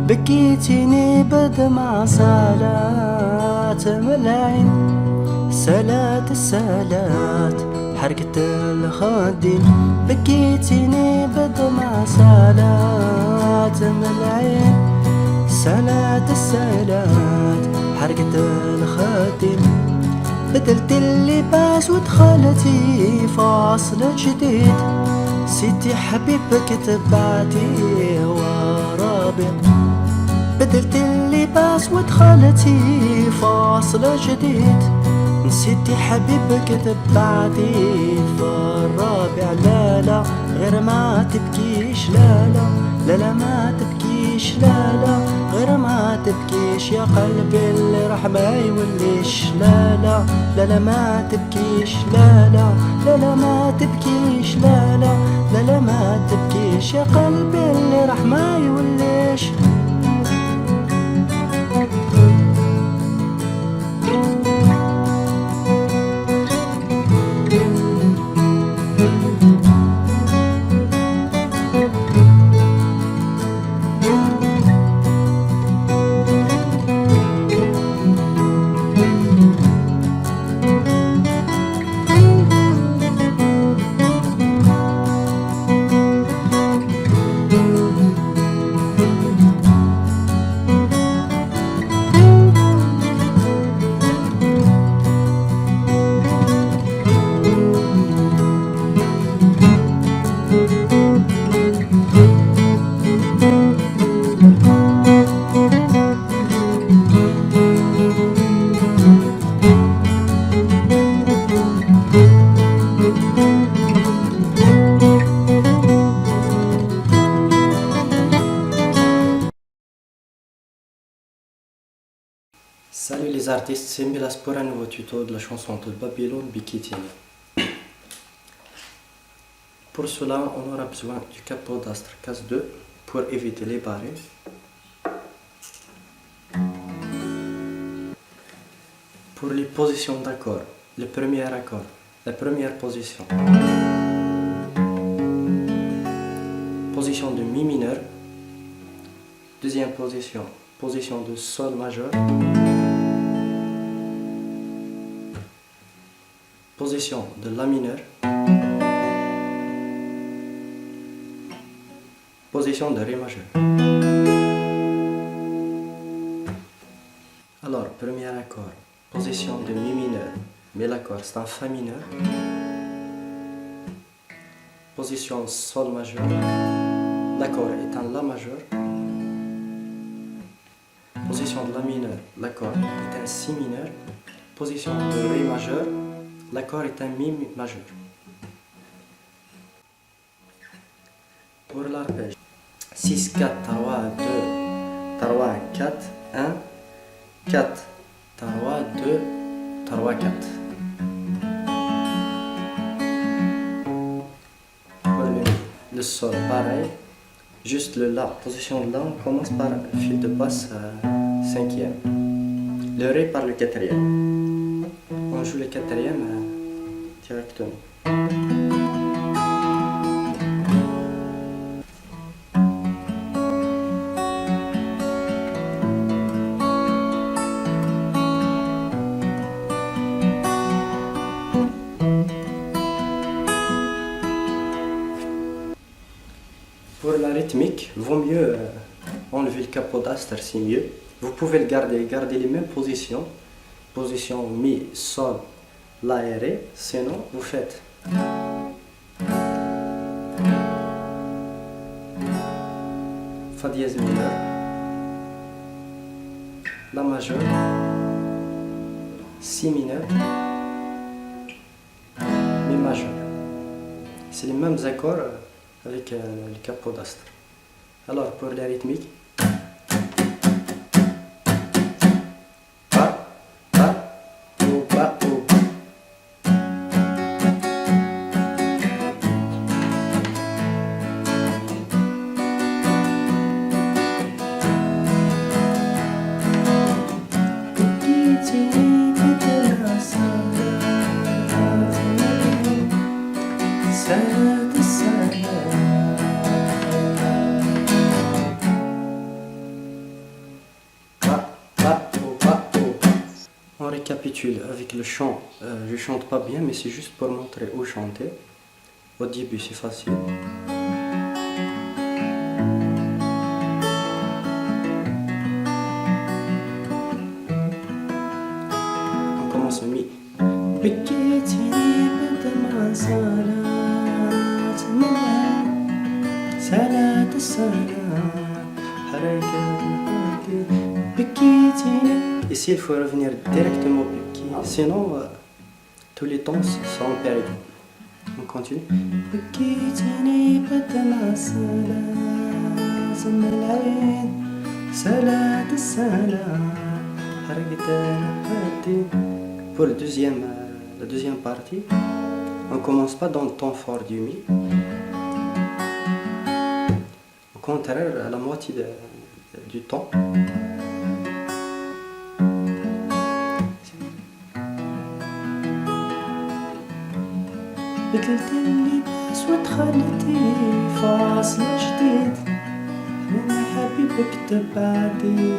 بكيتيني بدمع صلاة ملايين، صلاة الصلاة حركة الخدين. بكيتيني بدمع صلاة ملايين، صلاة الصلاة حركة الخدين. بدلت اللباس ودخلتي فاصل جديد، سيتي حبيبك تبعتي ورابع. بدلت اللباس ودخلتي فاصل جديد، نسيتي حبيبك تبعتي في الرابع. لا لا غير ما تبكيش، لا لا لا لا ما تبكيش، لا لا غير ما تبكيش يا قلبي اللي راح ما يوليش. لا لا لا لا ما تبكيش، لا لا لا لا ما تبكيش، لا لا لا لا ما تبكيش يا قلبي اللي راح ما يوليش. Salut les artistes, c'est Milas pour un nouveau tuto de la chanson de Babylone Bikitini. Pour cela, on aura besoin du capot d'astre case 2 pour éviter les barrés. Pour les positions d'accords, le premier accord, la première position. Position de mi mineur. Deuxième position, position de sol majeur. Position de la mineur. Position de ré majeur. Alors, premier accord, position de mi mineur, mais l'accord c'est un fa mineur. Position sol majeur, l'accord est un la majeur. Position de la mineur, l'accord est un si mineur. Position de ré majeur, l'accord est un mi majeur. Pour l'arpège, 6, 4, 3, 2, 3, 4, 1, 4, 3, 2, 3, 4. Pour le sol, pareil, juste le la, position de la, on commence par le fil de basse 5e, le ré par le 4e. On joue le 4e directement. Pour la rythmique, vaut mieux enlever le capot d'astre, c'est mieux. Vous pouvez le garder les mêmes positions. Position mi, sol, la et ré. Sinon, vous faites fa dièse mineur, la majeur, si mineur, mi majeur. C'est les mêmes accords avec le capot d'astre. Alors pour la rythmique, ba, ba, ou ba, ou. récapitule avec le chant. Je chante pas bien, mais c'est juste pour montrer où chanter. Au début, c'est facile. On commence au mi. Ici, il faut revenir directement au Biki, sinon tous les temps sont perdus. On continue. Pour la deuxième partie, on commence pas dans le temps fort du mi. Au contraire, à la moitié du temps. بدلت اللباس وتخليتي فاصل جديد أنا حبيبك تبعدي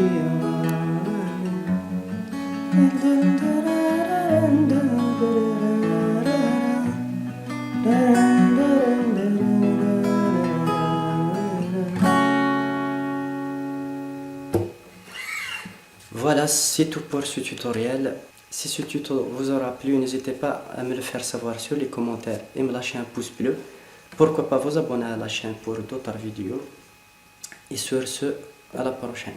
Voilà, c'est tout pour ce tutoriel. Si ce tuto vous aura plu, n'hésitez pas à me le faire savoir sur les commentaires et me lâcher un pouce bleu. Pourquoi pas vous abonner à la chaîne pour d'autres vidéos. Et sur ce, à la prochaine.